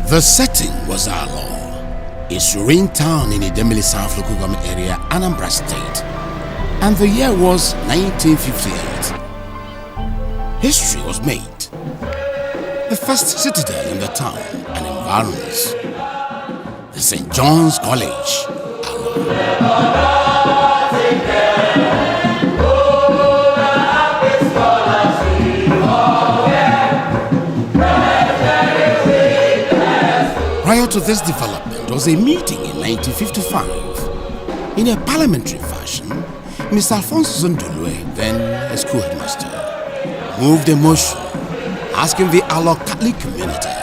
The setting was Alor, a serene town in the Idemili South local government area, Anambra State, and the year was 1958. History was made. The first citadel in the town and environs, the St. John's College, Alor. Prior to this development was a meeting in 1955. In a parliamentary fashion, Mr. Alphonsus Ndulue, then a school headmaster, moved a motion asking the Alor Catholic community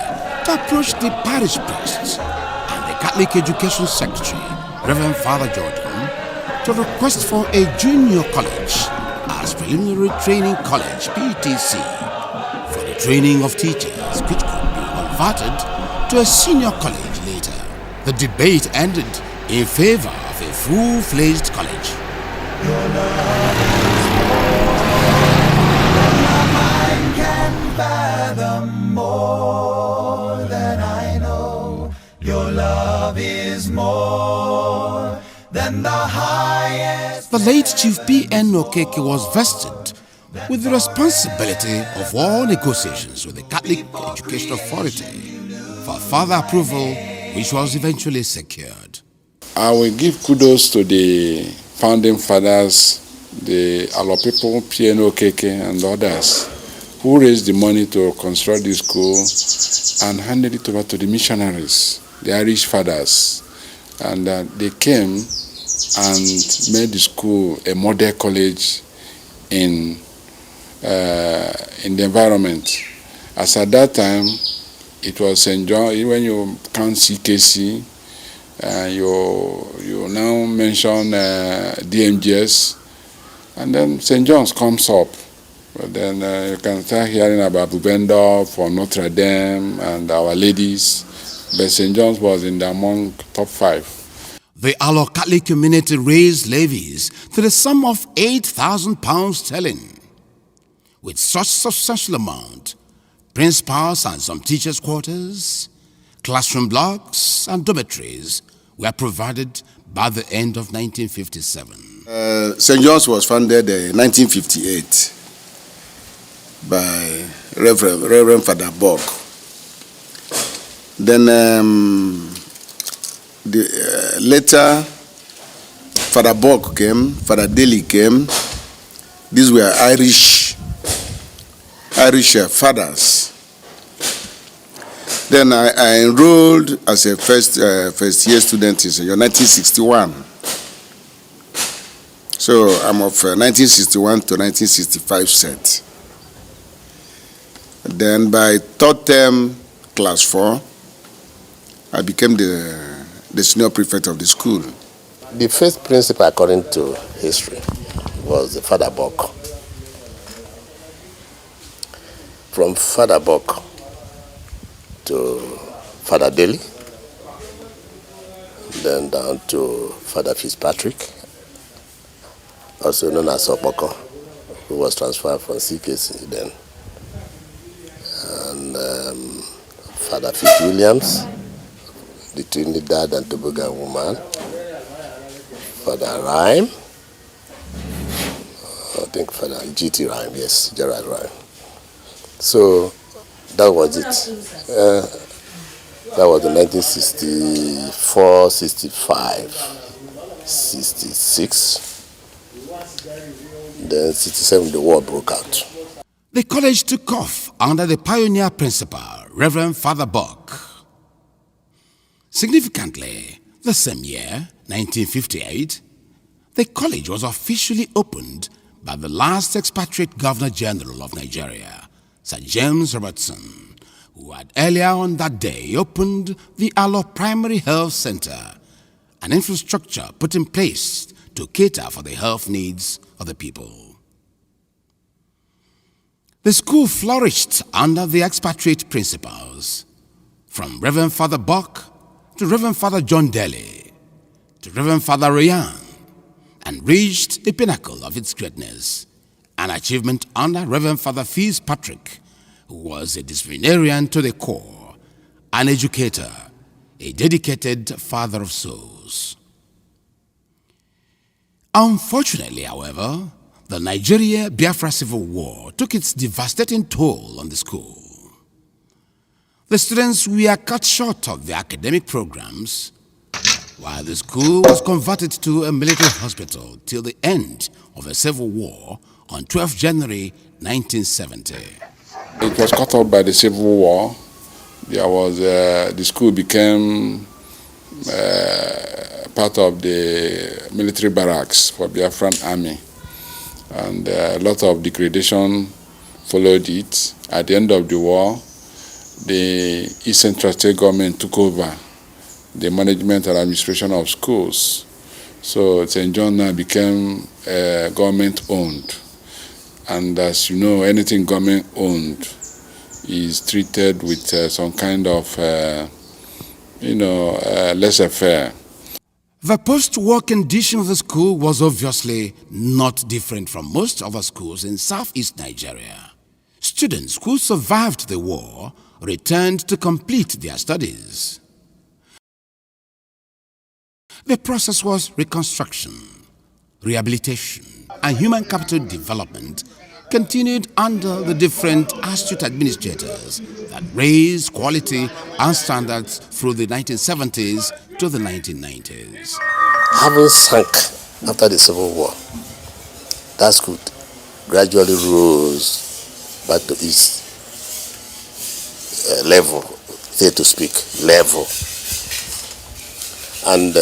to approach the parish priest and the Catholic Education Secretary, Reverend Father Jordan, to request for a junior college as preliminary training college (PTC) for the training of teachers, which could be converted to a senior college later. The debate ended in favor of a full-fledged college. Your love can fathom more than I know. Your love is more than the highest. The late Chief P.N. Okeke was vested with the responsibility of all negotiations with the Catholic Education Authority for further approval, which was eventually secured. I will give kudos to the founding fathers, the Alor people, P.N. Okeke and others, who raised the money to construct this school and handed it over to the missionaries, the Irish fathers. And they came and made the school a model college in the environment. As at that time, it was St. John. When you count CKC, you now mention DMGS, and then St. John's comes up. But then you can start hearing about Bubendorf for Notre Dame and Our Ladies, but St. John's was among top 5. The Alor Catholic community raised levies to the sum of £8,000 sterling. With such substantial amount, principals and some teachers' quarters, classroom blocks and dormitories were provided by the end of 1957. St. John's was founded in 1958 by Reverend Father Bock. Then later, Father Bock came, Father Daly came. These were Irish fathers. Then I enrolled as a first year student in 1961. So I'm of 1961 to 1965 set. Then by third term, class 4, I became the senior prefect of the school. The first principal, according to history, was the Father Bock. From Father Bock to Father Daly, then down to Father Fitzpatrick, also known as Opoko, who was transferred from CKC then, and Father Fitzwilliams, the Trinidad and Tobago woman, Father Rhyme, I think Father G.T. Rhyme, yes, Gerard Rhyme. So that was it. That was in 1964, 65, 66. Then 67, the war broke out. The college took off under the pioneer principal, Reverend Father Bock. Significantly, the same year, 1958, the college was officially opened by the last expatriate Governor General of Nigeria, Sir James Robertson, who had earlier on that day opened the Alor Primary Health Center, an infrastructure put in place to cater for the health needs of the people. The school flourished under the expatriate principals, from Reverend Father Bock to Reverend Father John Daly to Reverend Father Ryan, and reached the pinnacle of its greatness, an achievement under Reverend Father Fitzpatrick, who was a disciplinarian to the core an educator, a dedicated father of souls. Unfortunately, however, the Nigeria-Biafra Civil War took its devastating toll on the school. The students were cut short of their academic programs, while the school was converted to a military hospital till the end of the Civil War on 12 January 1970. It was cut off by the Civil War. There was the school became part of the military barracks for Biafran army, and a lot of degradation followed it. At the end of the war, the East Central State government took over the management and administration of schools. So St. John now became government-owned. And as you know, anything government-owned is treated with some kind of, laissez-faire. The post-war condition of the school was obviously not different from most other schools in southeast Nigeria. Students who survived the war returned to complete their studies. The process was reconstruction, rehabilitation, and human capital development continued under the different astute administrators that raised quality and standards through the 1970s to the 1990s. Having sunk after the Civil War, that school gradually rose back to its level, so to speak, level. And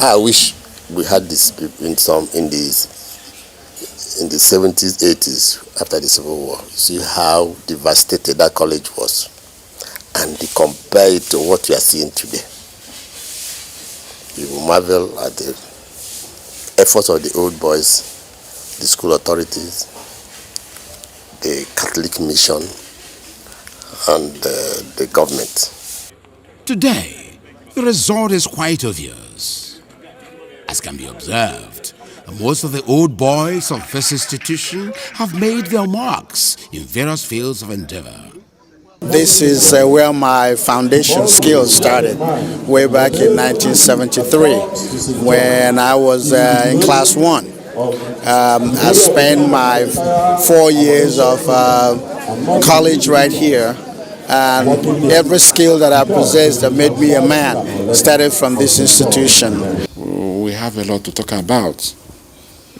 I wish we had this in the 70s, 80s, after the Civil War. See how devastated that college was, and compare it to what we are seeing today. You will marvel at the efforts of the old boys, the school authorities, the Catholic mission, and the government. Today, the result is quite obvious. As can be observed, most of the old boys of this institution have made their marks in various fields of endeavor. This is where my foundation skills started, way back in 1973, when I was in class 1. I spent my 4 years of college right here, and every skill that I possessed that made me a man started from this institution. We have a lot to talk about.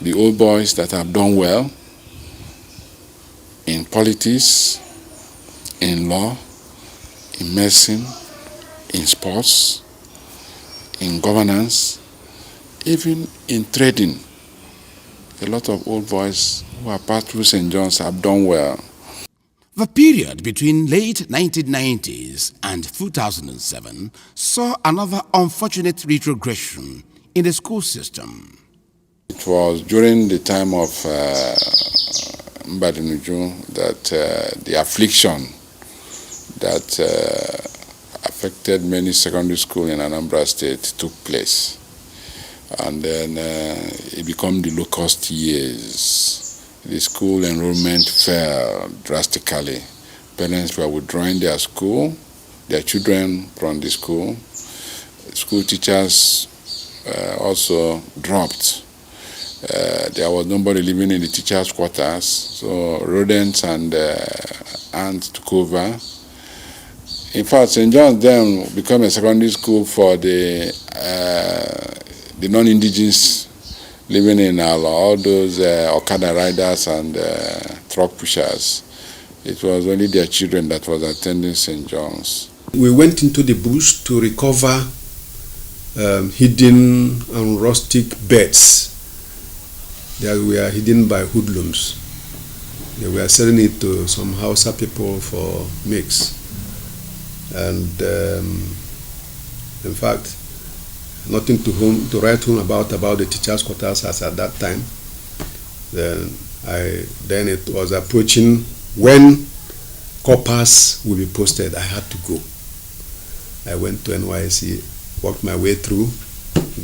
The old boys that have done well in politics, in law, in medicine, in sports, in governance, even in trading. A lot of old boys who are passed through St. John's have done well. The period between late 1990s and 2007 saw another unfortunate retrogression in the school system. It was during the time of Mbadinuju that the affliction that affected many secondary schools in Anambra State took place. And then it became the locust years. The school enrollment fell drastically. Parents were withdrawing their children from the school. School teachers also dropped. There was nobody living in the teachers' quarters, so rodents and ants took over. In fact, St. John's then became a secondary school for the non-indigenous living in Alor, all those Okada riders and truck pushers. It was only their children that was attending St. John's. We went into the bush to recover hidden and rustic beds that were hidden by hoodlums. They were selling it to some Hausa people for mix. And in fact, nothing to write home about the teachers' quarters as at that time. Then it was approaching when coppers will be posted. I had to go. I went to NYSC, worked my way through,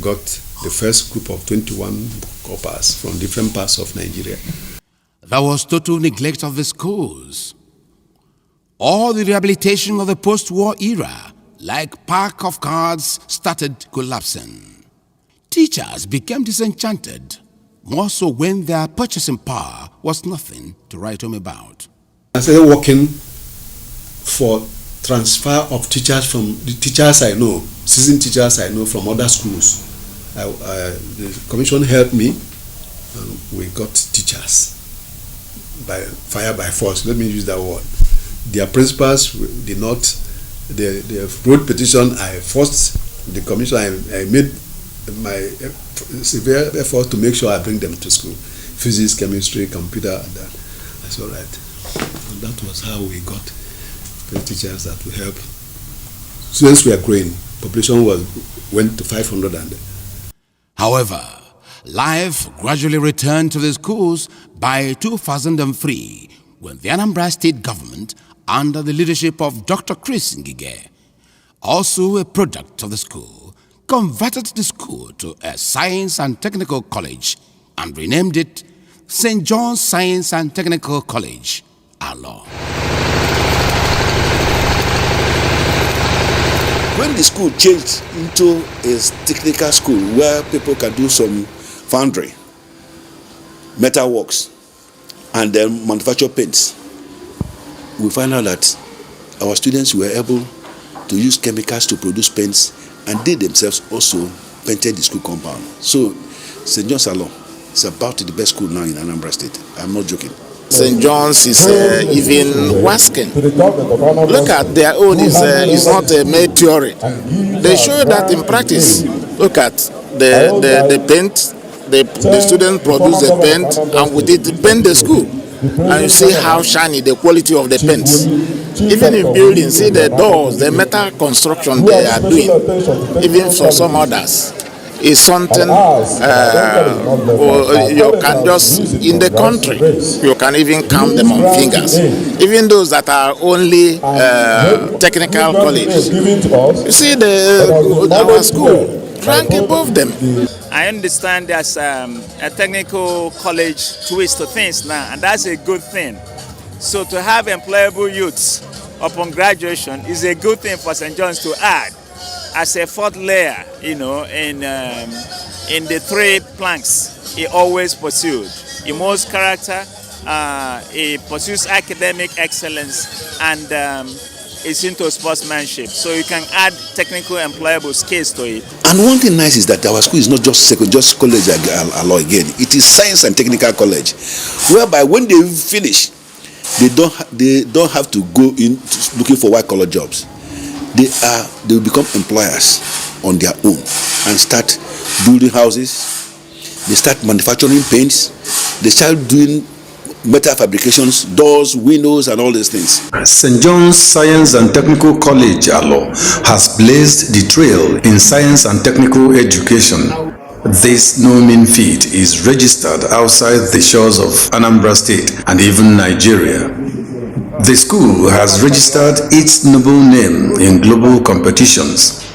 got the first group of 21 coppers from different parts of Nigeria. There was total neglect of the schools. All the rehabilitation of the post-war era, like pack of cards, started collapsing. Teachers became disenchanted, more so when their purchasing power was nothing to write home about. I started working for transfer of teachers from the teachers I know, seasoned teachers I know from other schools. The commission helped me, and we got teachers by fire by force. Let me use that word. Their principals did not. They wrote petition. I forced the commission. I made my severe effort to make sure I bring them to school. Physics, chemistry, computer, and that. That's all right. And that was how we got the teachers that will help. Students were growing. Population went to 500. However, life gradually returned to the schools by 2003 when the Anambra State government, under the leadership of Dr. Chris Ngige, also a product of the school, converted the school to a science and technical college and renamed it St. John's Science and Technical College, Alor. When the school changed into a technical school where people can do some foundry, metal works, and then manufacture paints, we found out that our students were able to use chemicals to produce paints, and they themselves also painted the school compound. So St. John's Alor is about the best school now in Anambra State. I'm not joking. St. John's is even Waskin. Look at their own, is not a mere theory. They show that in practice. Look at the paint, the students produce the paint, and with it paint the school. And you see how shiny the quality of the paints. Even in buildings, see the doors, the metal construction they are doing, even for some others, is something you can just, in the country, you can even count them on fingers. Even those that are only technical colleges. You see our school rank above them. I understand there's a technical college twist to things now, and that's a good thing. So to have employable youths upon graduation is a good thing for St. John's to add as a fourth layer, in the three planks he always pursued. He moves character, he pursues academic excellence, and is into sportsmanship. So you can add technical employable skills to it. And one thing nice is that our school is not just college Alor again. It is science and technical college, whereby when they finish, they don't have to go in looking for white collar jobs. They will become employers on their own and start building houses. They start manufacturing paints. They start doing metal fabrications, doors, windows, and all these things. St. John's Science and Technical College, Alor, has blazed the trail in science and technical education. This no mean feat is registered outside the shores of Anambra State and even Nigeria. The school has registered its noble name in global competitions.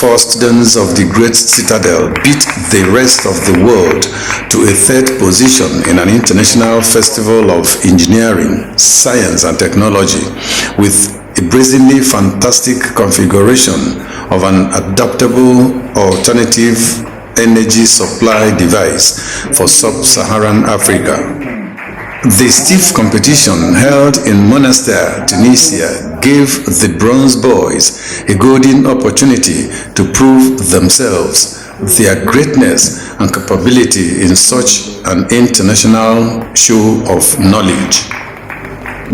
First students of the great Citadel beat the rest of the world to a third position in an international festival of engineering, science and technology with a brazenly fantastic configuration of an adaptable alternative energy supply device for sub-Saharan Africa. The stiff competition held in Monastir, Tunisia, gave the Bronze Boys a golden opportunity to prove themselves, their greatness and capability in such an international show of knowledge.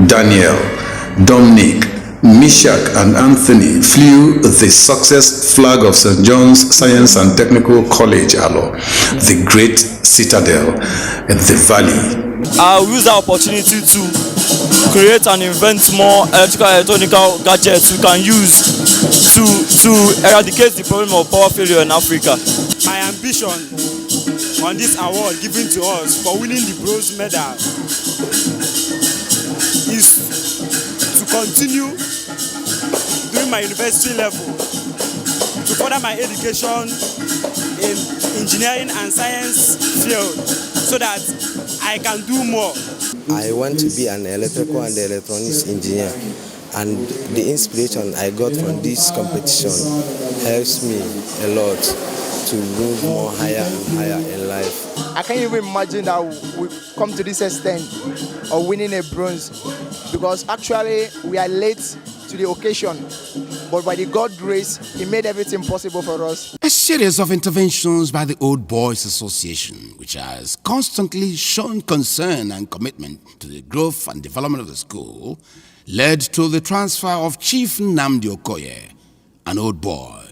Daniel, Dominic, Mishak and Anthony flew the success flag of St. John's Science and Technical College, Alor, the great citadel in the valley. I'll use that opportunity to create and invent more electronical gadgets we can use to eradicate the problem of power failure in Africa. My ambition on this award given to us for winning the bronze medal is to continue during my university level to further my education in engineering and science field so that I can do more. I want to be an electrical and electronics engineer And the inspiration I got from this competition helps me a lot to move more higher and higher in life. I can't even imagine that we come to this extent of winning a bronze, because actually we are late to the occasion, but by the God grace, He made everything possible for us. A series of interventions by the Old Boys Association, which has constantly shown concern and commitment to the growth and development of the school, led to the transfer of Chief Nnamdi Okoye, an old boy.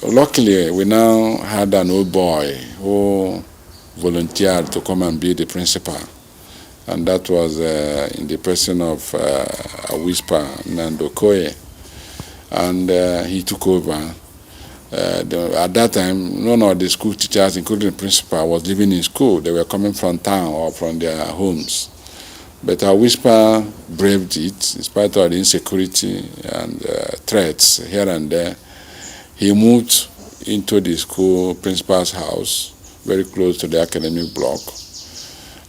Luckily, we now had an old boy who volunteered to come and be the principal. And that was in the person of a whisper, Nnamdi Okoye. And he took over. At that time, none of the school teachers, including the principal, was living in school. They were coming from town or from their homes. But our whisper braved it, in spite of the insecurity and threats here and there. He moved into the school principal's house, very close to the academic block.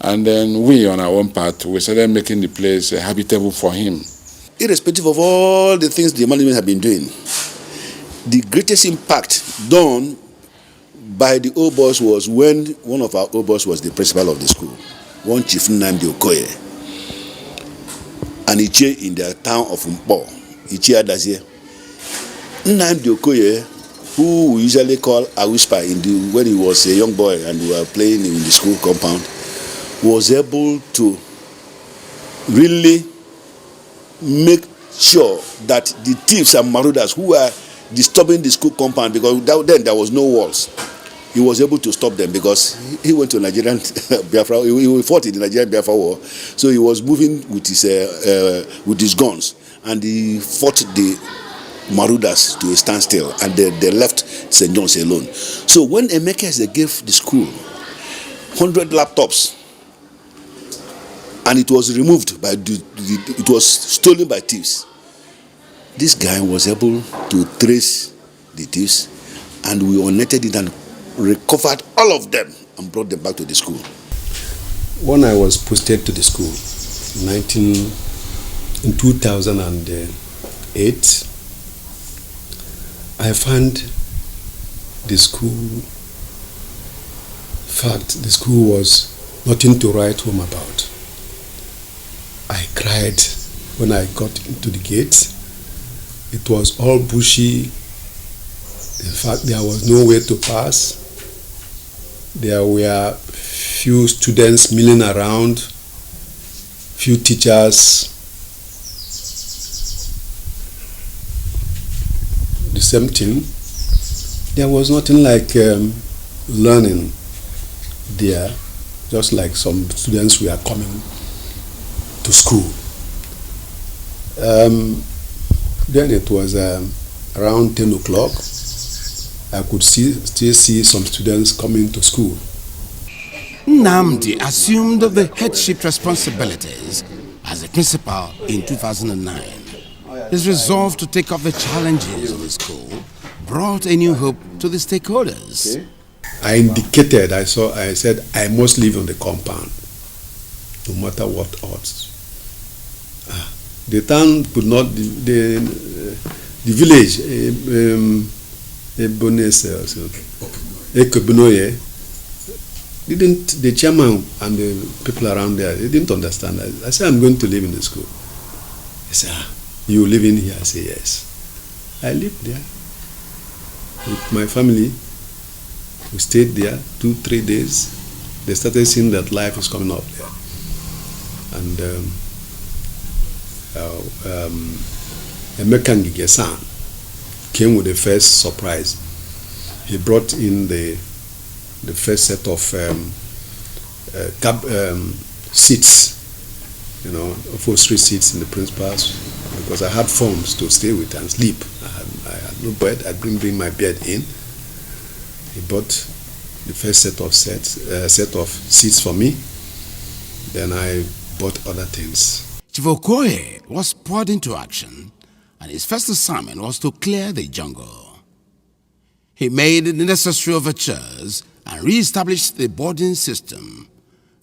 And then we, on our own part, we started making the place habitable for him. Irrespective of all the things the management have been doing, the greatest impact done by the old boss was when one of our old boss was the principal of the school, one Chief Nnamdi Okoye, and Iche in the town of Mpo, Iche Adazie. Nnamdi Okoye, who we usually call a whisper when he was a young boy and we were playing in the school compound, was able to really make sure that the thieves and marauders who were disturbing the school compound, because then there was no walls, he was able to stop them, because he went to Nigerian Biafra. He fought in the Nigerian Biafra war, so he was moving with his guns, and he fought the marauders to a standstill, and they left St. John's alone. So when Emeka gave the school 100 laptops, and it was removed by it was stolen by thieves, this guy was able to trace the thieves, and we unnetted it and recovered all of them and brought them back to the school. When I was posted to the school in 2008, I found the school was nothing to write home about. I cried when I got into the gate. It was all bushy. In fact, there was no way to pass. There were few students milling around, few teachers. The same thing. There was nothing like learning there, just like some students were coming to school. Then it was around 10 o'clock. I could still see some students coming to school. Nnamdi assumed the headship responsibilities as a principal in 2009. His resolve to take up the challenges of the school brought a new hope to the stakeholders. Okay. I indicated, I said, I must live on the compound, no matter what odds. The town could not, the village, the chairman and the people around there, they didn't understand. I said, I'm going to live in the school. He said, you live in here? I said, yes. I lived there with my family. We stayed there 2-3 days. They started seeing that life is coming up there. And Emeka Ngigesan came with the first surprise. He brought in the first set of seats, upholstery seats in the principal's, because I had forms to stay with and sleep. I had no bed. I didn't bring my bed in. He bought the first set of seats for me. Then I bought other things. Chief Okoye was spurred into action, and his first assignment was to clear the jungle. He made the necessary overtures and re-established the boarding system.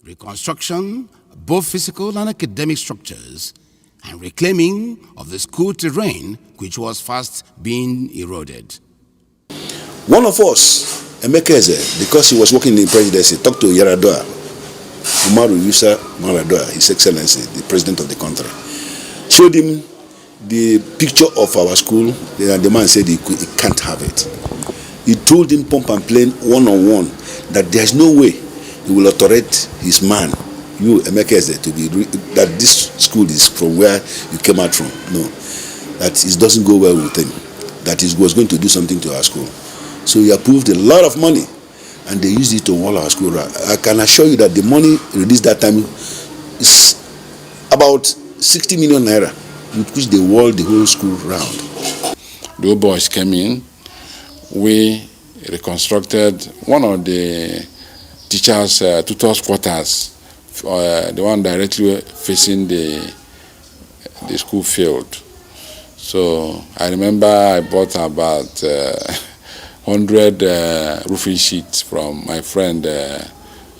Reconstruction, both physical and academic structures, and reclaiming of the school terrain which was fast being eroded. One of us, Emekeze, because he was working in the presidency, talked to Yaradua, Umaru Yusa Maradua, His Excellency, the president of the country, showed him the picture of our school. The man said he can't have it. He told him pump and plain one-on-one that there's no way he will authorate his man, you Emekeze, to be that this school is from where you came out from. No, that it doesn't go well with him. That he was going to do something to our school. So he approved a lot of money, and they used it to wall our school. I can assure you that the money released that time is about 60 million naira, with which they walled the whole school round. The old boys came in. We reconstructed one of the teachers' tutors' quarters, the one directly facing the school field. So I remember I bought about 100 roofing sheets from my friend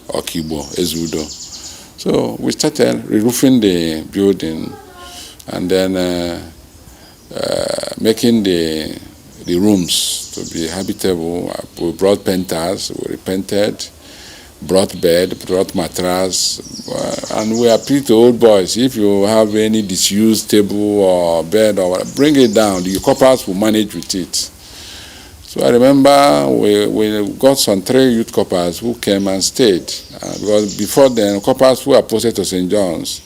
Okibo Ezudo. So we started re-roofing the building and then making the rooms to be habitable. We brought painters, we repainted, brought bed, brought mattress, and we appeal to old boys, if you have any disused table or bed, or bring it down, the coppers will manage with it. So I remember we got some 3 youth coppers who came and stayed, because before then, coppers who are posted to St. John's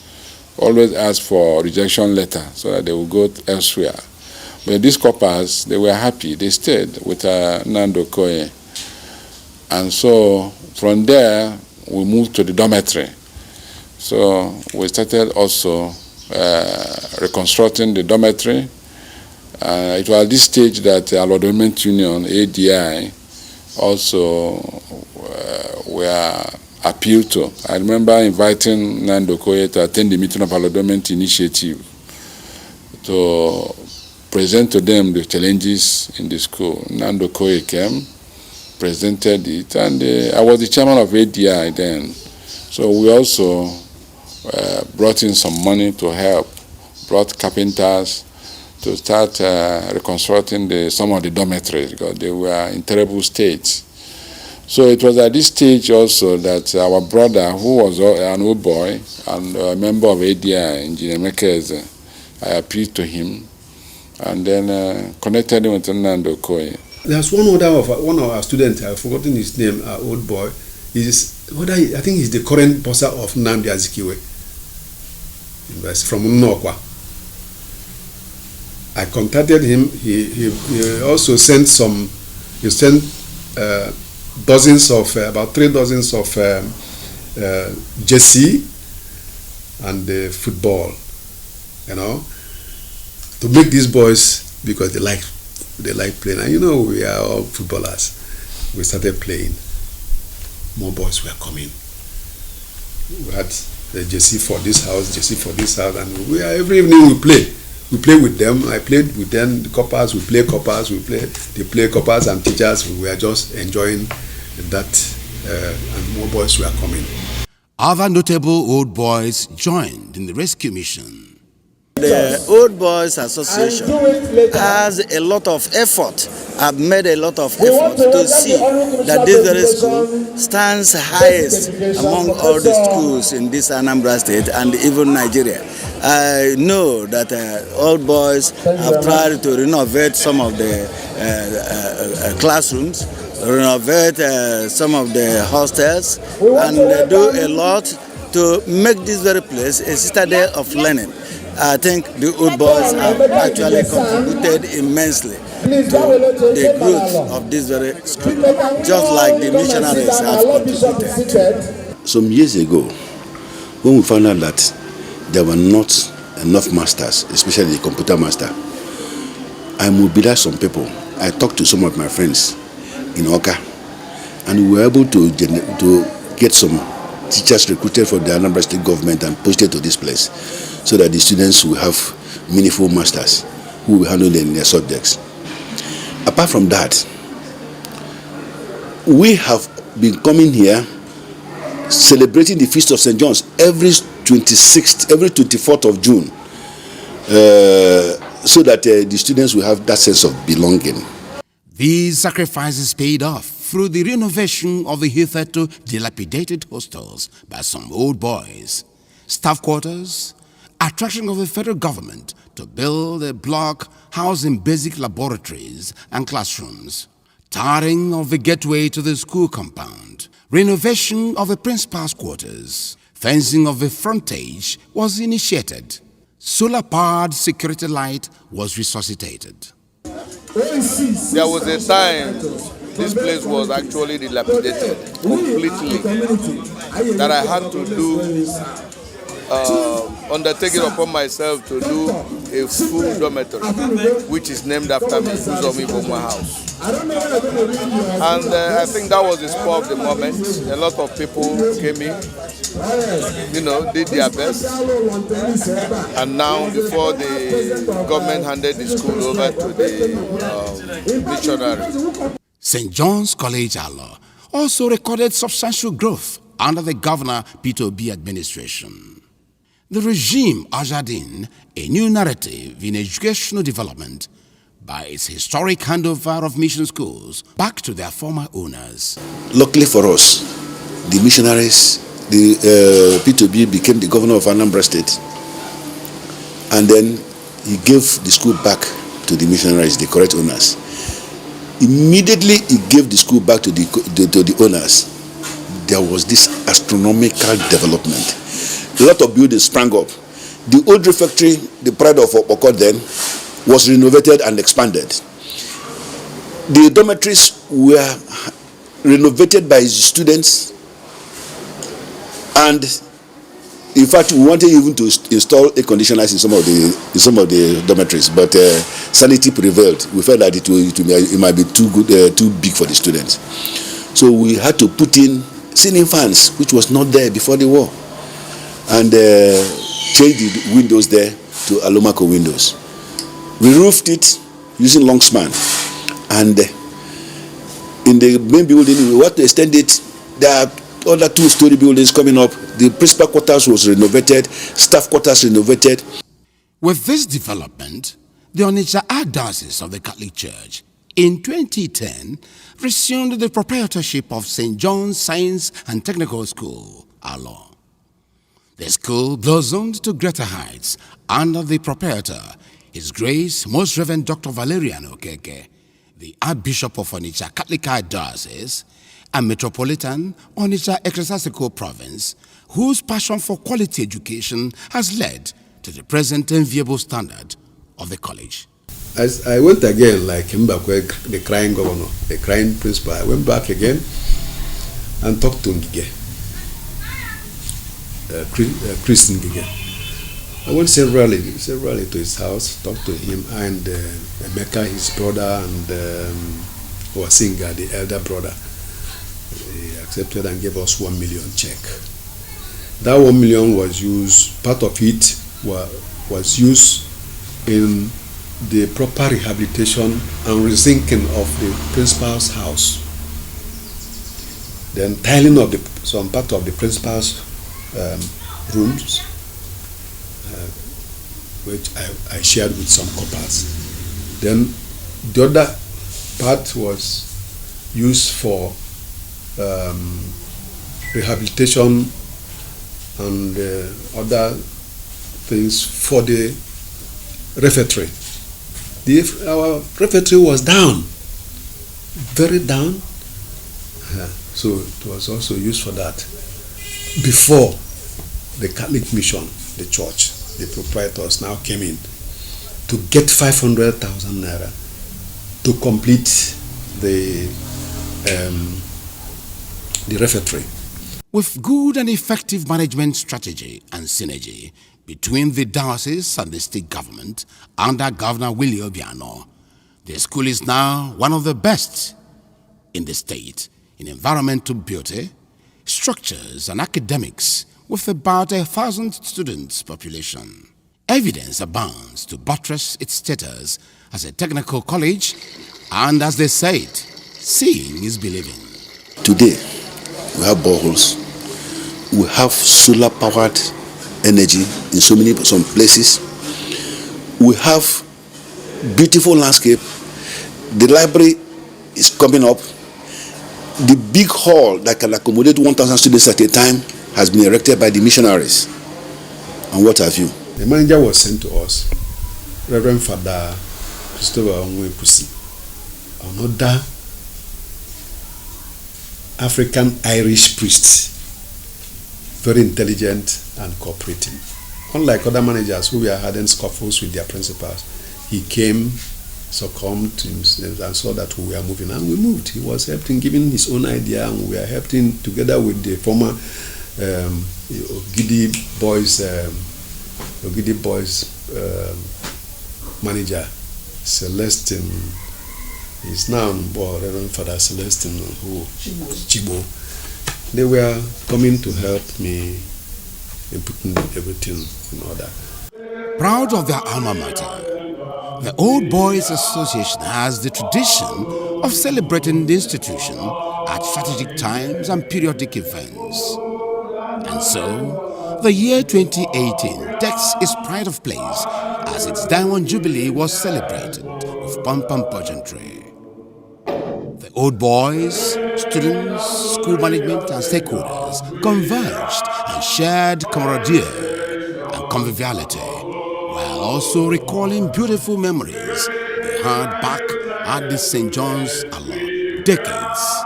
always ask for rejection letter so that they will go elsewhere. But these coppers, they were happy, they stayed with Nando Koye. And so from there, we moved to the dormitory. So we started also reconstructing the dormitory. It was at this stage that Alor Development Union, ADI, also were appealed to. I remember inviting Nando Koye to attend the meeting of Alor Development Initiative to present to them the challenges in the school. Nando Koye came, presented it, and I was the chairman of ADI then. So we also brought in some money to help, brought carpenters to start reconstructing some of the dormitories because they were in terrible states. So it was at this stage also that our brother, who was an old boy and a member of ADI, Engineer Mekeze, I appealed to him and then connected him with Nando Koye. There's one of our students, I've forgotten his name, our old boy. I think he's the current bossa of Nnamdi Azikiwe. He's from Nnokwa. I contacted him. He also sent dozens of, about 3 dozens of jersey and football, to make these boys, because they like playing. And we are all footballers. We started playing. More boys were coming. We had the jersey for this house, and every evening we play. We play with them. I played with them. The coppers, we play coppers. They play coppers and teachers. We were just enjoying that, and more boys were coming. Other notable old boys joined in the rescue mission. The Old Boys Association has a lot of effort. I've made a lot of effort to see that this very school stands highest among all the schools in this Anambra State and even Nigeria. I know that Old Boys have tried to renovate some of the classrooms, renovate some of the hostels, and do a lot to make this very place a citadel of learning. I think the Old Boys have actually contributed immensely to the growth of this very school, just like the missionaries have contributed. Some years ago, when we found out that there were not enough masters, especially the computer master, I mobilized some people. I talked to some of my friends in Oka, and we were able to get some teachers recruited for the Anambra State government and posted to this place, so that the students will have meaningful masters who will handle their subjects. Apart from that, we have been coming here celebrating the Feast of St. John's every 24th of June. so that the students will have that sense of belonging. These sacrifices paid off through the renovation of the hitherto dilapidated hostels by some old boys, staff quarters, attraction of the federal government to build a block housing basic laboratories and classrooms, tarring of the gateway to the school compound, renovation of the principal's quarters, fencing of the frontage was initiated. Solar-powered security light was resuscitated. There was a time this place was actually dilapidated completely, that I had to do undertaking upon myself to do a full dormitory, which is named after me, Uzomi Boma House. And I think that was the spur of the moment. A lot of people came in, did their best. And now, before the government handed the school over to the missionary. St. John's College, Alor, also recorded substantial growth under the Governor Peter Obi administration. The regime ushered in a new narrative in educational development by its historic handover of mission schools back to their former owners. Luckily for us, the missionaries, Peter Obi became the governor of Anambra State, and then he gave the school back to the missionaries, the correct owners. Immediately he gave the school back to the owners, there was this astronomical development. A lot of buildings sprang up. The old refectory, the pride of Okoko then, was renovated and expanded. The dormitories were renovated by students, and in fact we wanted even to install air conditioners in some of the dormitories, but sanity prevailed. We felt that it might be too big for the students, so we had to put in ceiling fans, which was not there before the war, and change the windows there to Alumaco windows. We roofed it using long span, and in the main building we want to extend it. There are other 2-story buildings coming up. The principal quarters was renovated, staff quarters renovated. With this development, the Onitsha Archdiocese of the Catholic Church in 2010 resumed the proprietorship of St. John's Science and Technical School, Alor. The school blossomed to greater heights under the proprietor, His Grace Most Reverend Dr. Valerian Okeke, the Archbishop of Onitsha Catholic Archdiocese and Metropolitan Onitsha Ecclesiastical Province, whose passion for quality education has led to the present enviable standard of the college. As I went again, like Mbakwe, the crying governor, the crying principal, I went back again and talked to Ngige, Chris Ngige. I went severally to his house, talked to him and Emeka, his brother, and Wasinga, the elder brother. He accepted and gave us 1 million check. That 1 million was used, part of it was used in the proper rehabilitation and rezinking of the principal's house. Then tiling of some part of the principal's rooms, which I shared with some coppers. Then the other part was used for rehabilitation and other things for the refectory. Our refectory was down, very down, so it was also used for that. Before the Catholic Mission, the church, the proprietors now came in to get 500,000 naira to complete the refectory. With good and effective management strategy and synergy between the diocese and the state government under Governor Willie Obiano, the school is now one of the best in the state in environmental beauty, structures and academics, with about 1,000 students population. Evidence abounds to buttress its status as a technical college, and as they say it, seeing is believing. Today, we have boreholes, we have solar-powered energy in some places, We have beautiful landscape. The library is coming up. The big hall that can accommodate 1,000 students at a time has been erected by the missionaries. And what have you? The manager was sent to us, Reverend Father Christopher Onwekusi, another African Irish priest, very intelligent and cooperating. Unlike other managers who were having scuffles with their principals, he came, succumbed to himself and saw that we were moving, and we moved. He was helping, giving his own idea, and we were helping together with the former Ogidi Boys manager, Celestine. He's now Reverend Father Celestine Chibo. They were coming to help me in putting everything in order. Proud of their alma mater, the Old Boys Association has the tradition of celebrating the institution at strategic times and periodic events. And so, the year 2018 takes its pride of place as its Diamond Jubilee was celebrated with pomp and pageantry. The Old Boys, students, school management and stakeholders converged and shared camaraderie and conviviality, while also recalling beautiful memories they had back at the St. John's Alor decades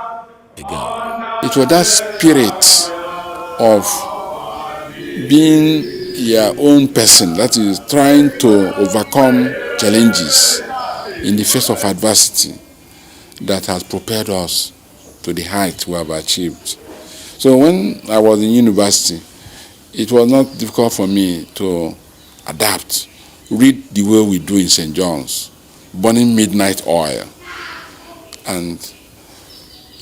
ago. It was that spirit of being your own person, that is trying to overcome challenges in the face of adversity, that has propelled us to the height we have achieved. So when I was in university, it was not difficult for me to adapt, read the way we do in St. John's, burning midnight oil. And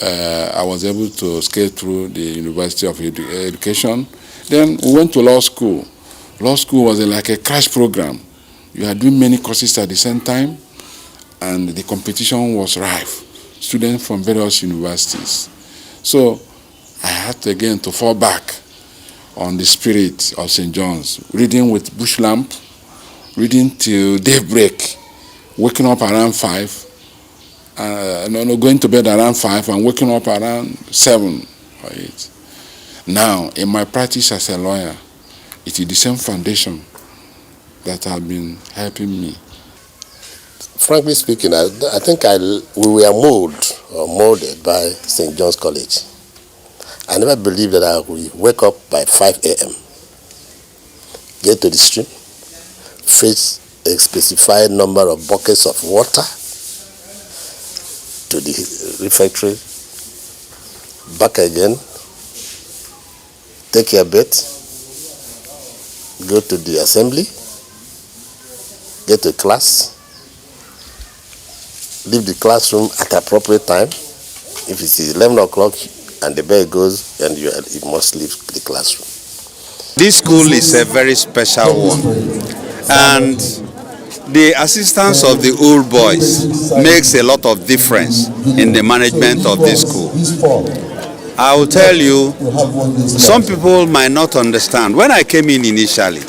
I was able to scale through the University of Education. Then we went to law school. Law school was like a crash program. You are doing many courses at the same time, and the competition was rife. Students from various universities. So I had to again to fall back on the spirit of St. John's, reading with bush lamp, reading till daybreak, waking up around 5, going to bed around 5 and waking up around 7 or 8. Now, in my practice as a lawyer, it is the same foundation that has been helping me. Frankly speaking, I think we were molded by St. John's College. I never believed that I would wake up by 5 a.m., get to the stream, fetch a specified number of buckets of water to the refectory, back again, take your bath, go to the assembly, get to class, leave the classroom at the appropriate time. If it's 11 o'clock and the bell goes, then you must leave the classroom. This school is a very special one, and the assistance of the old boys makes a lot of difference in the management of this school. I will tell you, some people might not understand. When I came in initially,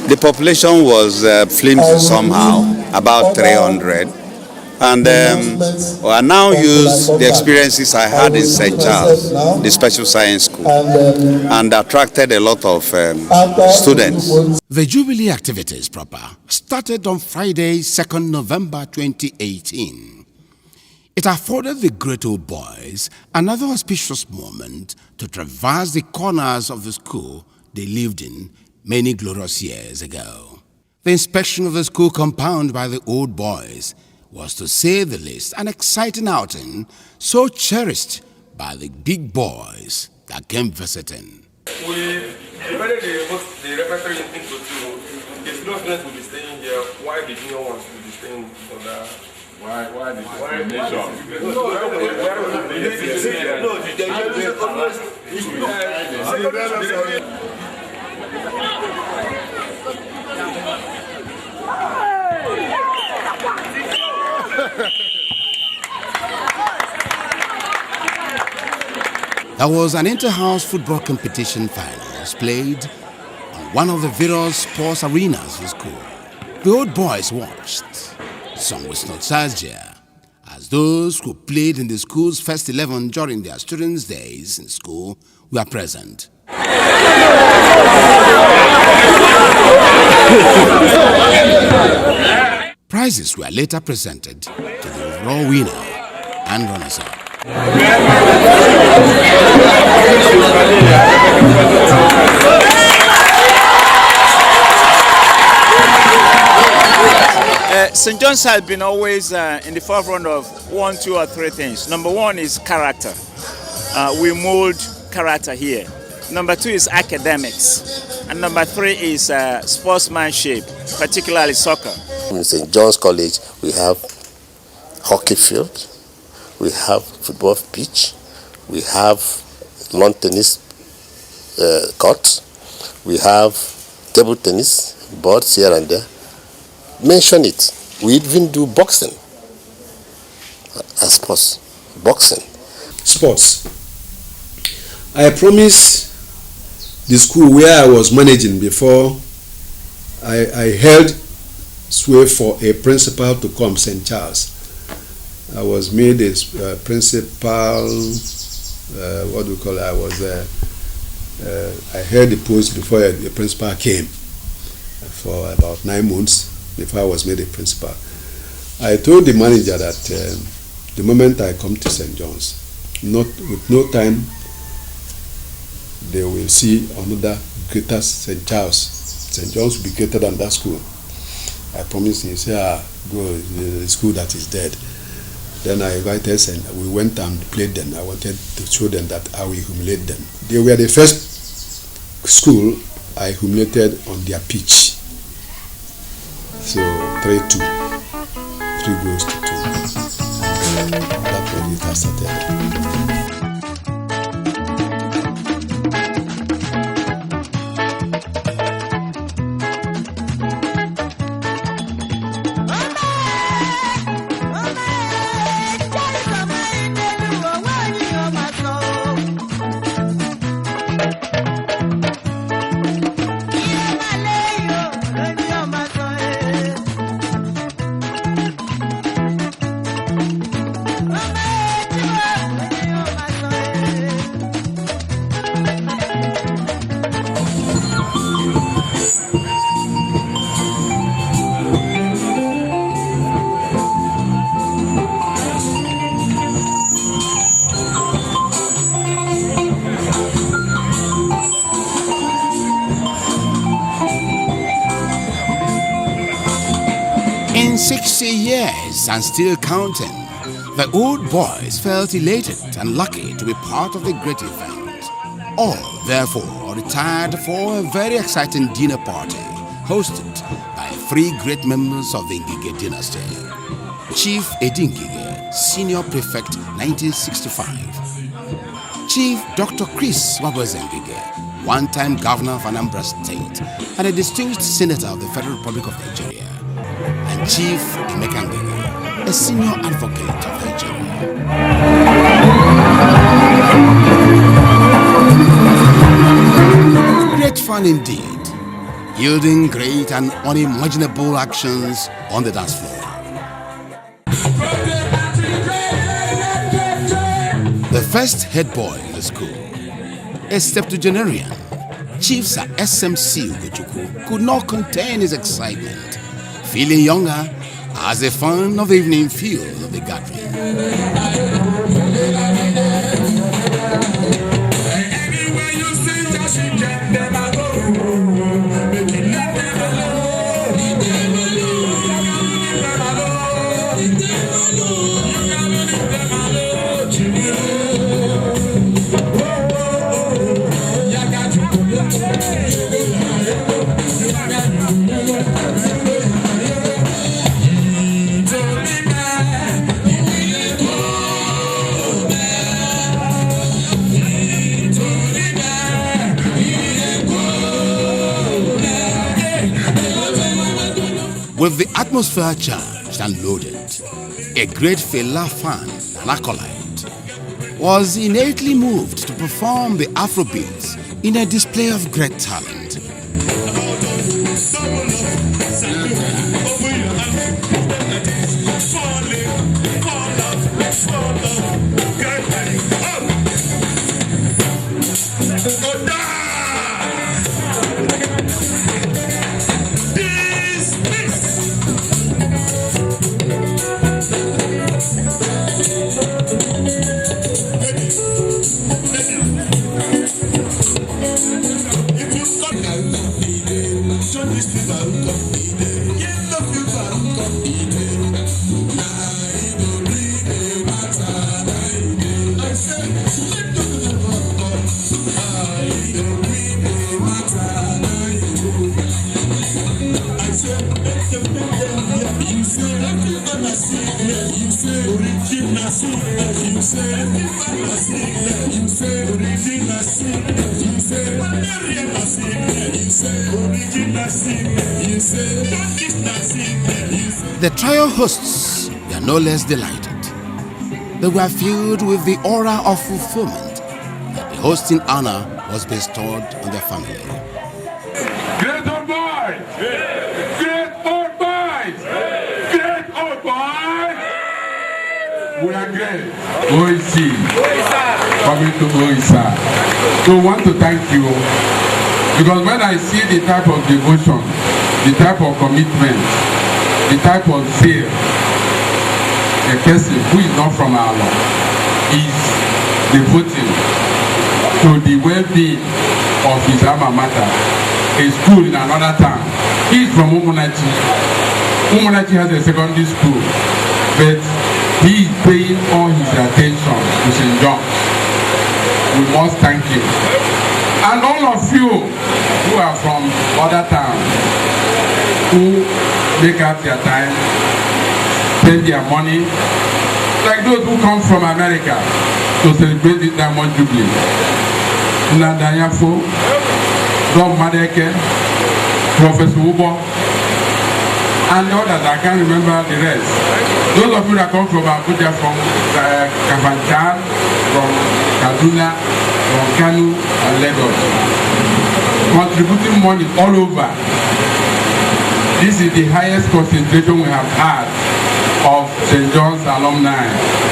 the population was flimsy somehow, about 300. And I now use the experiences I had in St. Charles, the special science school, and attracted a lot of students. The Jubilee activities proper started on Friday, 2nd November 2018. It afforded the great old boys another auspicious moment to traverse the corners of the school they lived in many glorious years ago. The inspection of the school compound by the old boys was, to say the least, an exciting outing so cherished by the big boys that came visiting. We divided the repertory into two. The senior students will be staying here, while the junior ones will be staying for the... Why the discrimination? There was an inter-house football competition finals played on one of the various sports arenas of the school. The old boys watched, some with nostalgia, as those who played in the school's first 11 during their students' days in school were present. Prizes were later presented to the overall winner and runners-up. St. John's has been always in the forefront of 1, 2, or 3 things. Number 1 is character. We mold character here. Number 2 is academics. And number 3 is sportsmanship, particularly soccer. In St. John's College, we have hockey field, we have football pitch, we have lawn tennis court, we have table tennis, boards here and there. Mention it. We even do boxing as sports. Boxing. Sports. I promised the school where I was managing before I held sway for a principal to come, St. Charles. I was made a principal, what do we call it? I held the post before the principal came for about 9 months before I was made a principal. I told the manager that the moment I come to St. John's, with no time, they will see another greater St. Charles. St. John's will be greater than that school. I promised him, he said, go, the school that is dead. Then I invited and we went and played them. I wanted to show them that I will humiliate them. They were the first school I humiliated on their pitch. So 3-2, 3 goals to 2. That's when it started. In 60 years and still counting, the old boys felt elated and lucky to be part of the great event. All, therefore, retired for a very exciting dinner party hosted by 3 great members of the Ngige dynasty. Chief Edingige, Senior Prefect 1965. Chief Dr. Chris Wabozengige, one-time Governor of Anambra State and a distinguished Senator of the Federal Republic of Nigeria. And Chief Emeka Ngige, a Senior Advocate of Nigeria. Great fun indeed, yielding great and unimaginable actions on the dance floor. The first head boy in the school, a septuagenarian, Chief Sir SMC Ugochukwu, could not contain his excitement, feeling younger as the fun of the evening feel of the gathering. With the atmosphere charged and loaded, a great Fela fan and acolyte was innately moved to perform the Afrobeats in a display of great talent. The trial hosts were no less delighted. They were filled with the aura of fulfillment that the hosting honor was bestowed on their family. Great old boys! Great old boys! Great old boys! We are great. OEC. Coming to OESA. So I want to thank you, because when I see the type of devotion, the type of commitment, the type of zeal, a person who is not from Alor is devoting to the well-being of his alma mater, a school in another town. He is from Umunachi. Umunachi has a secondary school, but he is paying all his attention to St. John's. We must thank him. And all of you who are from other towns, who make out their time, spend their money, like those who come from America to celebrate the Diamond Jubilee. Nadanyafo, Dom Madeke, Professor Ubo, and the others, I can't remember the rest. Those of you that come from Abuja, from Kafanchan, from Kaduna, from Kanu and Lagos, contributing money all over. This is the highest concentration we have had of St. John's alumni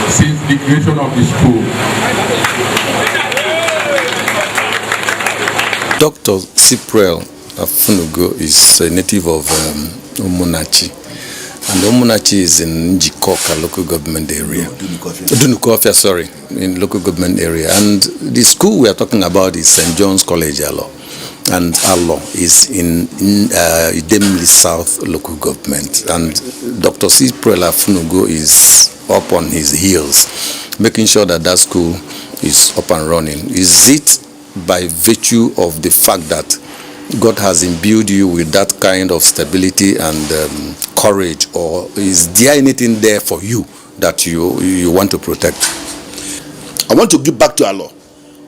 since the creation of the school. Dr. Cypriel Afunugo is a native of Umunachi. And Umunachi is in Njikoka local government area. Dunukofia, sorry, in local government area. And the school we are talking about is St. John's College, Alor. And Alor is in Idemili South local government. And Dr. Cypriel Afunugo is up on his heels, making sure that that school is up and running. Is it by virtue of the fact that God has imbued you with that kind of stability and courage, or is there anything there for you that you want to protect? I want to give back to Alor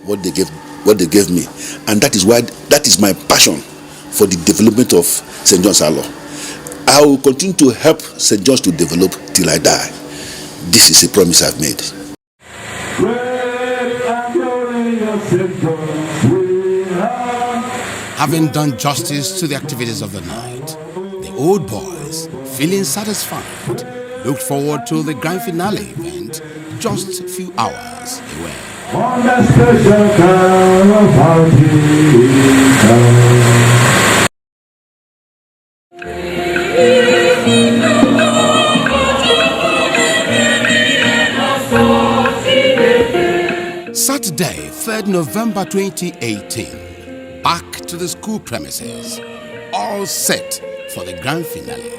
what they gave me, and that is my passion for the development of St. John's Alor. I will continue to help St. John's to develop till I die. This is a promise I've made. Having done justice to the activities of the night, the old boys, feeling satisfied, looked forward to the grand finale event just a few hours away. On the special Saturday, 3rd November 2018. Back to the school premises, all set for the grand finale.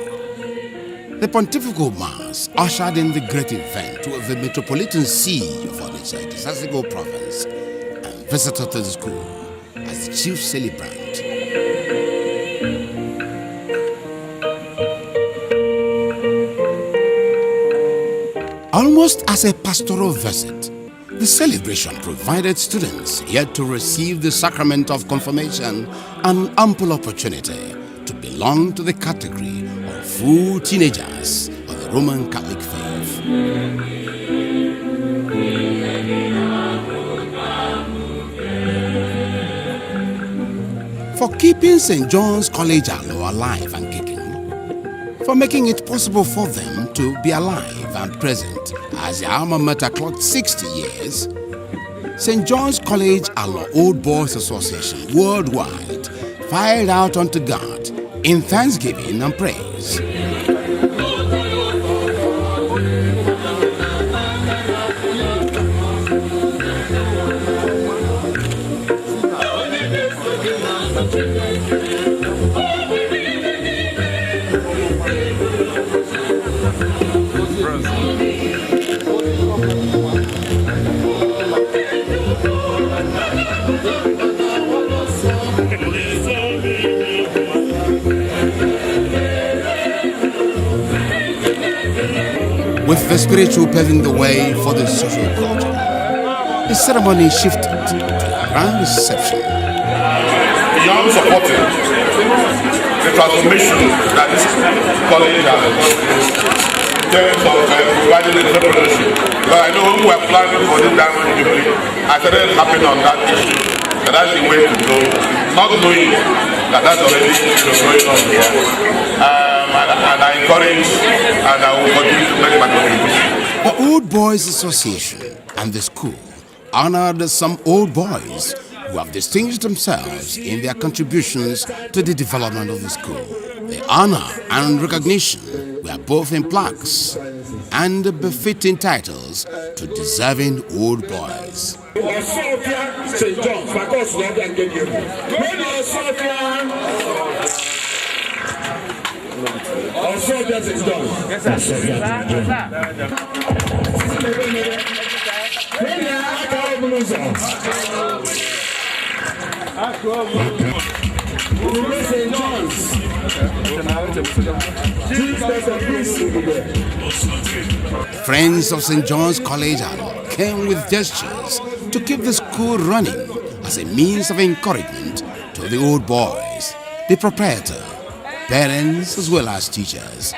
The Pontifical Mass ushered in the great event to the Metropolitan See of Onitsha, the Sasego province, and visited to the school as the chief celebrant. Almost as a pastoral visit, the celebration provided students yet to receive the sacrament of confirmation an ample opportunity to belong to the category of full teenagers of the Roman Catholic faith. for keeping St. John's College Alor alive and kicking, for making it possible for them to be alive and present as the alma mater clocked 60 years, St. John's College Alor Old Boys Association worldwide fired out unto God in thanksgiving and praise. With the spiritual paving the way for the social culture, the ceremony shifted to a grand reception. Beyond supporting the transformation that this college has in terms of providing entrepreneurship, because I know when we are planning for this diamond jubilee, I started tapping on that issue, that that's the way to go, not knowing that that's already going on here. And I encourage and I will continue to make my contribution. The Old Boys Association and the school honored some old boys who have distinguished themselves in their contributions to the development of the school. The honor and recognition were both in plaques and befitting titles to deserving old boys. St. John's, Friends of St. John's College Alor came with gestures to keep the school running as a means of encouragement to the old boys, the proprietor, parents as well as teachers,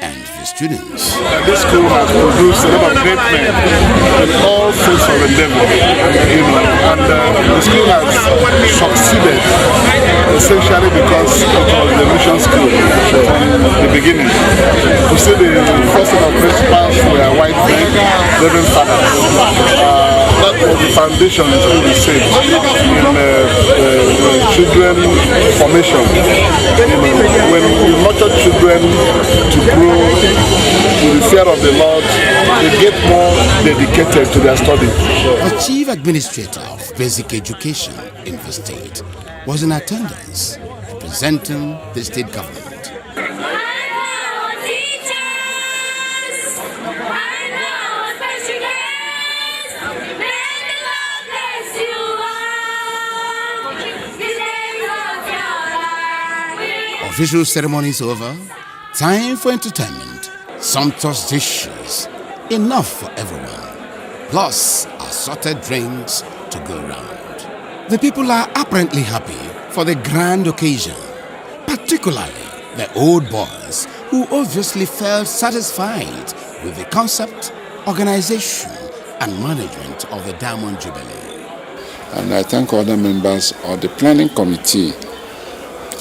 and the students. This school has produced a lot of great men in all sorts of endeavors, and the school has succeeded essentially because it was the mission school from the beginning. You see, the first set of principals were white men, reverend fathers. That was the foundation the school received in children formation. When you nurture children to grow with the fear of the Lord, they get more dedicated to their studies. The chief administrator of basic education in the state was in attendance, representing the state government. Official ceremonies over, time for entertainment, sumptuous dishes, enough for everyone, plus assorted drinks to go round. The people are apparently happy for the grand occasion, particularly the old boys who obviously felt satisfied with the concept, organization and management of the Diamond Jubilee. And I thank other members of the planning committee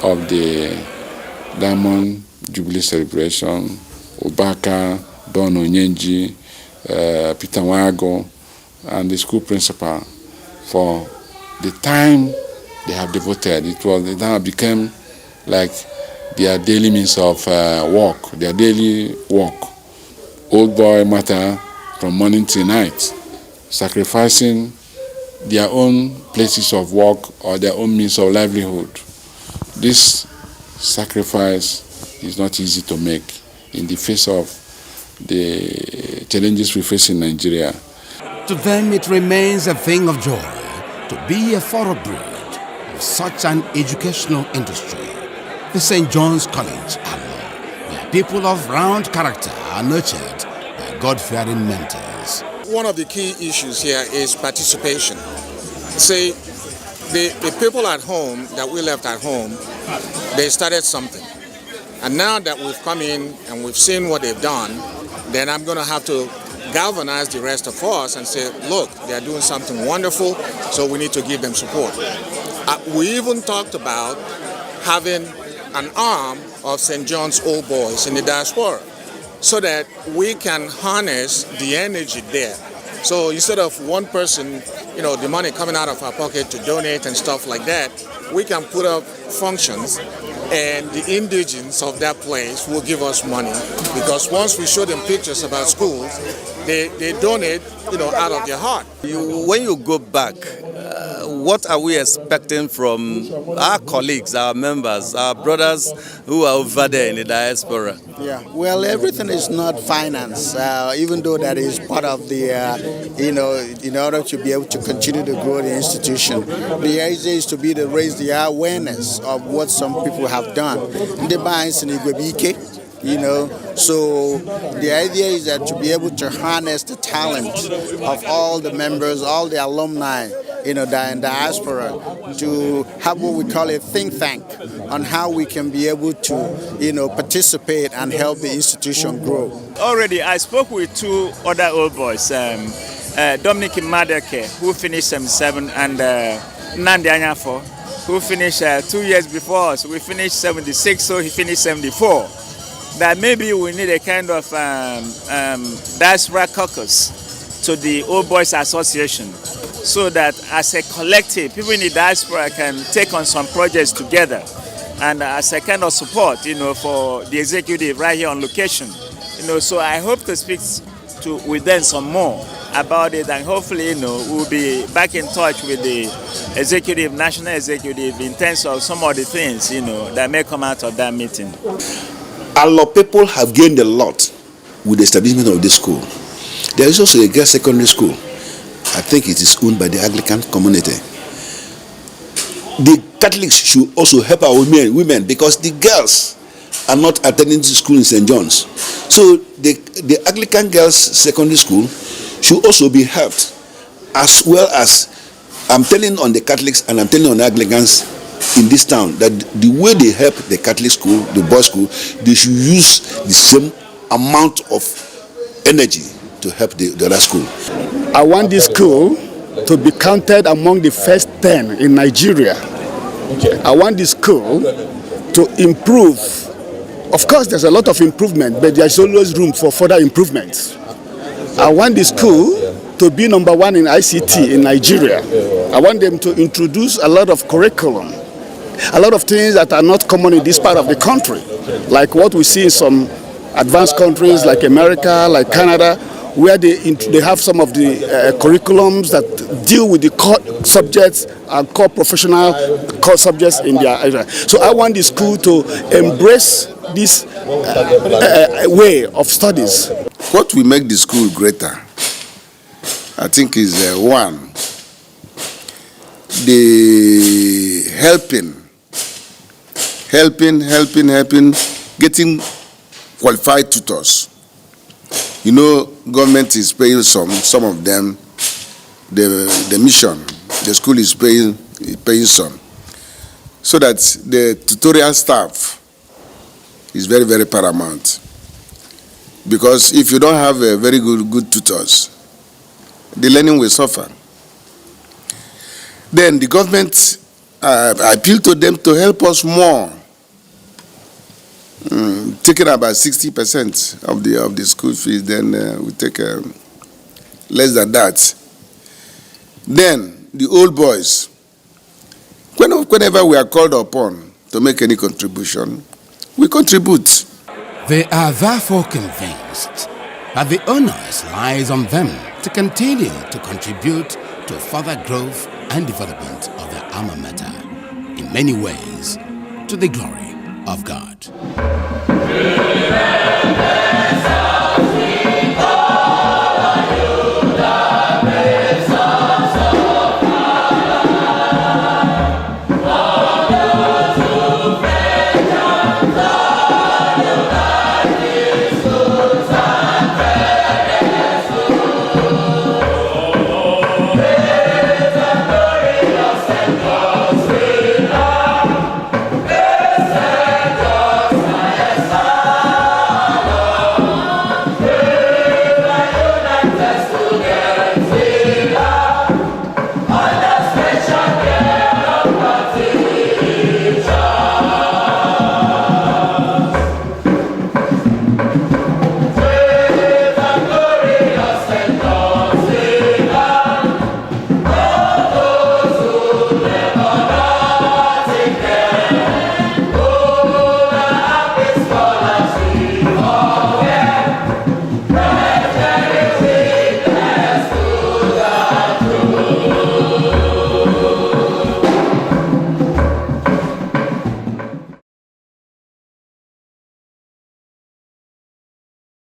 of the Diamond Jubilee celebration, Obaka, Don Onyenji, Peter Wago, and the school principal for the time they have devoted. It now became like their daily means of work, their daily work. Old boy matter from morning till night, sacrificing their own places of work or their own means of livelihood. This sacrifice is not easy to make in the face of the challenges we face in Nigeria. To them it remains a thing of joy to be a thoroughbred of such an educational industry. The St. John's College Alor, where people of round character are nurtured by God-fearing mentors. One of the key issues here is participation. See, the people at home that we left at home, they started something. And now that we've come in and we've seen what they've done, then I'm going to have to galvanize the rest of us and say, look, they're doing something wonderful, so we need to give them support. We even talked about having an arm of St. John's Old Boys in the diaspora so that we can harness the energy there. So instead of one person, the money coming out of our pocket to donate and stuff like that, we can put up functions and the indigents of that place will give us money, because once we show them pictures about schools, they donate, out of their heart. When you go back, what are we expecting from our colleagues, our members, our brothers who are over there in the diaspora? Yeah, well, everything is not finance, even though that is part of the, in order to be able to continue to grow the institution. The idea is to be to raise the awareness of what some people have done. So the idea is that to be able to harness the talent of all the members, all the alumni, in diaspora, to have what we call a think tank on how we can be able to, participate and help the institution grow. Already, I spoke with two other old boys, Dominic Madeke, who finished 77, and Nandi Anyafo, who finished 2 years before us. We finished 76, so he finished 74. That maybe we need a kind of diaspora caucus to the Old Boys Association, so that as a collective, people in the diaspora can take on some projects together, and as a kind of support, for the executive right here on location. So I hope to speak with them some more about it, and hopefully, we'll be back in touch with the executive, national executive, in terms of some of the things, that may come out of that meeting. Alor people have gained a lot with the establishment of this school. There is also a girls' secondary school. I think it is owned by the Anglican community. The Catholics should also help our women, because the girls are not attending school in St. John's. So the Anglican girls' secondary school should also be helped, as well as I'm telling on the Catholics and I'm telling on the Anglicans in this town that the way they help the Catholic school, the boys' school, they should use the same amount of energy to help the other school. I want this school to be counted among the first 10 in Nigeria. I want this school to improve. Of course, there's a lot of improvement, but there's always room for further improvements. I want the school to be number 1 in ICT in Nigeria. I want them to introduce a lot of curriculum, a lot of things that are not common in this part of the country, like what we see in some advanced countries like America, like Canada, where they have some of the curriculums that deal with the core subjects and core professional core subjects in their area. So I want the school to embrace this way of studies. What will make the school greater, I think, is one, the helping, getting qualified tutors. Government is paying some of them, the mission, the school is paying some, so that the tutorial staff is very, very paramount. Because if you don't have a very good tutors, the learning will suffer. Then the government, appeal to them to help us more, taking about 60% of the school fees. Then we take less than that. Then the old boys, whenever we are called upon to make any contribution, we contribute. They are therefore convinced that the onus lies on them to continue to contribute to further growth and development of their alma mater, in many ways, to the glory of God.